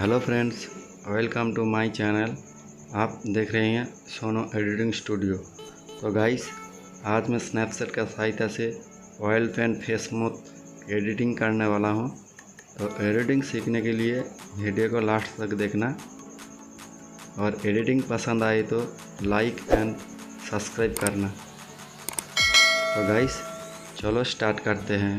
Hello friends, welcome to my channel. आप देख रहे हैं सोनू एडिटिंग स्टूडियो। तो गाइस, आज मैं स्नैपसीड का सहायता से oil paint face smooth editing करने वाला हूं। तो एडिटिंग सीखने के लिए वीडियो को लास्ट तक देखना और एडिटिंग पसंद आए तो लाइक एंड सब्सक्राइब करना। तो गाइस, चलो स्टार्ट करते हैं।